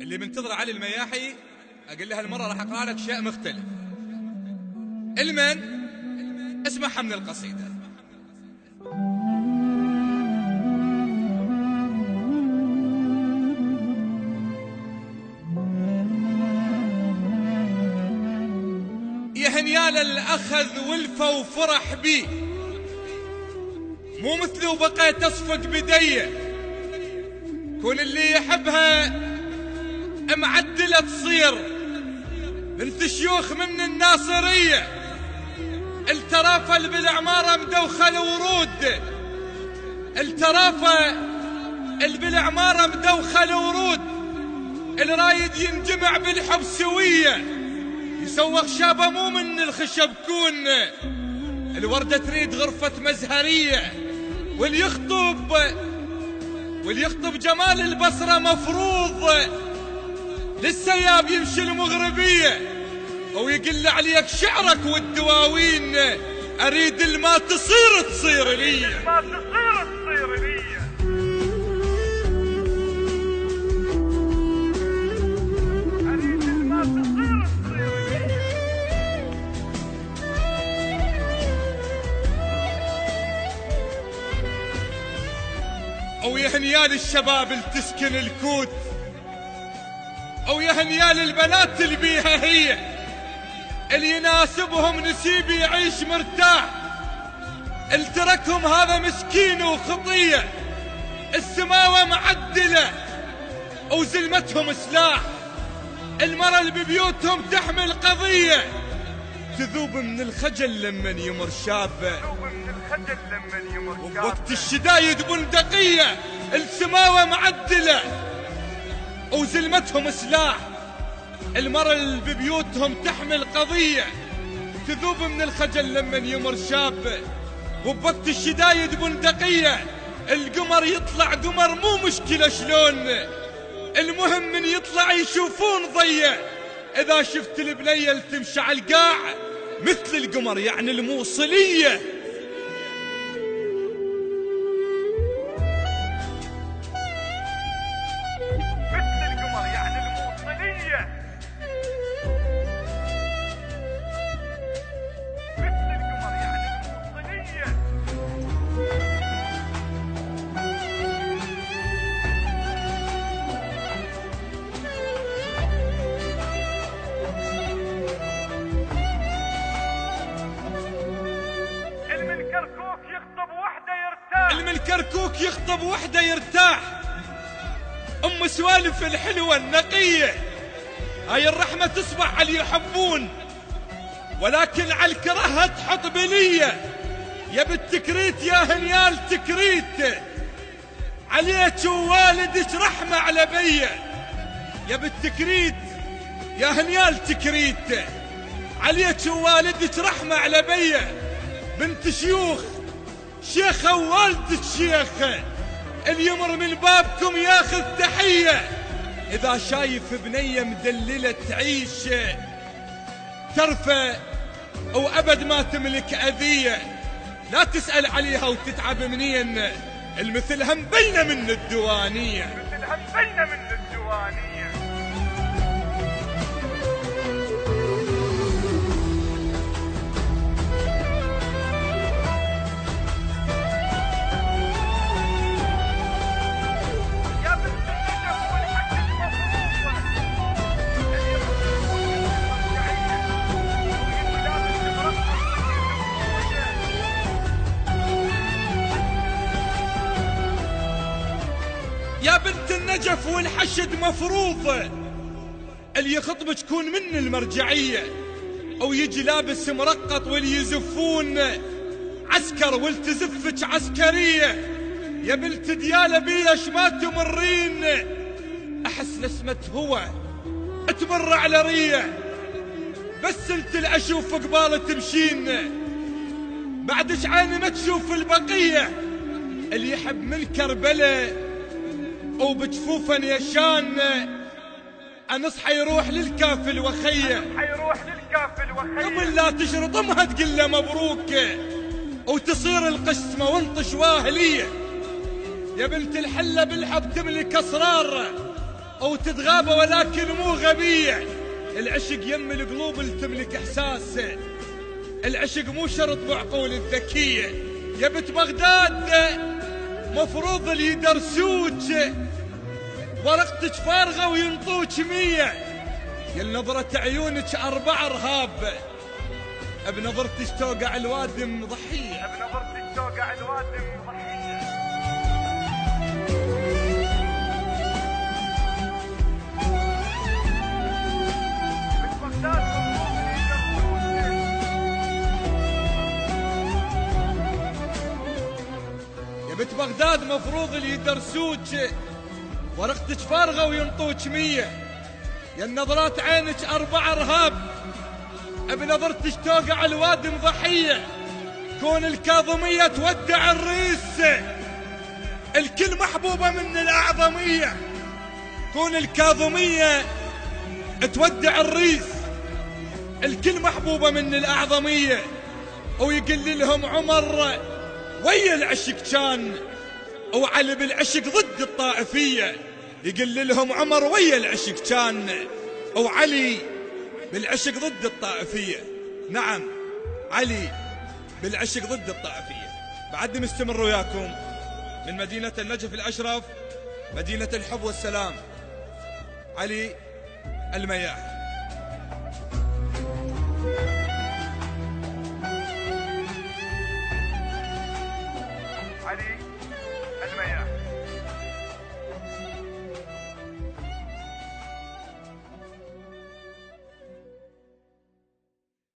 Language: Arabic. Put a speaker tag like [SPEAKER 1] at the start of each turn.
[SPEAKER 1] اللي منتظر علي المياحي أقول لها المرة راح أقرأ لك شيء مختلف. المن اسمعها من القصيدة. يا هنيال الأخذ والفى وفرح بي، مو مثلي وبقيت أصفق بديه. كون اللي يحبها معدلة تصير بنت شيوخ من الناصرية. الترافة بالعمارة مدوخة الورود، الترافة بالعمارة مدوخة الورود. الرايد ينجمع بالحب سوية، يسوق شابة مو من الخشب كون. الوردة تريد غرفة مزهرية، واللي يخطب جمال البصرة مفروض. للسياب يمشي المغربية ويقل عليك شعرك والدواوين. أريد الما تصير لي،
[SPEAKER 2] ما تصير لي. أريد الما تصير لي.
[SPEAKER 1] أو يا هنيال الشباب اللي تسكن الكوت، أو يا هنيال البنات اللي بيها هي، اللي يناسبهم نسيب يعيش مرتاح. اللي تركهم هذا مسكين وخطية. السماوة معدلة وزلمتهم سلاح. المرأة اللي ببيوتهم تحمل قضية، تذوب من الخجل لمن يمر شاب، وبوقت الشدايد بندقية. السماوة معدلة وزلمتهم سلاح. المرأة اللي ببيوتهم تحمل قضية، تذوب من الخجل لمن يمر شاب، وبوقت الشدايد بندقية. القمر يطلع قمر مو مشكلة شلون، المهم من يطلع يشوفون ضيه. إذا شفت البنية اللي تمشي على القاع مثل القمر يعني الموصلية. الكركوك يخطب وحده يرتاح. ام سوالف الحلوة النقية، هاي الرحمة تصبح على اللي يحبون، ولكن على الكرهة تحط بلية. يا بالتكريت يا هنيال تكريت، عليك ووالدك رحمة على بيه. يا بالتكريت يا هنيال تكريت، عليك ووالدك رحمة على بيه. بنت شيوخ شيخة ووالدك شيخة، اللي يمر من بابكم ياخذ تحية. إذا شايف بنية مدللة تعيش ترفى وأبد ما تملك أذية، لا تسأل عليها وتتعب منين. المثلها مبينة من الديوانية. يا بنت النجف والحشد مفروض، اللي يخطبك تكون من المرجعية، أو يجي لابس مرقط واللي يزفون عسكر والتزفك عسكرية. يا بنت ديالة بيش ما تمرين، أحس لسمة هو تمر على رية. بس انت اللي أشوف قبال تمشين، بعدش عيني ما تشوف البقية. اللي يحب من كربلة وبجفوفا يشان، أنصحى يروح للكافل وخيه. قبل لا تشرطمها تقول له مبروك، وتصير القسمة وانطش واهلية. يا بنت الحلة بالحب تملك أسرار، أو تتغابى ولكن مو غبية. العشق يم القلوب اللي تملك إحساس، العشق مو شرط بعقول الذكية. يا بنت بغداد مفروض اللي يدرسوك، ورقتك فارغة وينطوك 100. يا نظرة عيونك 4 رهاب، بنظرتك توقع الوادم ضحية.
[SPEAKER 2] بنظرتك توقع الوادم ضحية.
[SPEAKER 1] يا بنت بغداد مفروض اللي يدرسوك، ورقتك فارغة وينطوك 100. يا نظرات عينك 4 رهاب، بنظرتك توقع الوادم ضحية. كون الكاظمية تودع الريس، الكل محبوبة من الأعظمية. كون الكاظمية تودع الريس، الكل محبوبة من الأعظمية. ويقل لهم عمر ويا العشق كان، وعلي بالعشق ضد الطائفية. يقل لهم عمر ويا العشق كان، وعلي بالعشق ضد الطائفية. نعم علي بالعشق ضد الطائفية. بعد مستمر وياكم من مدينة النجف الأشرف، مدينة الحب والسلام، علي المياح.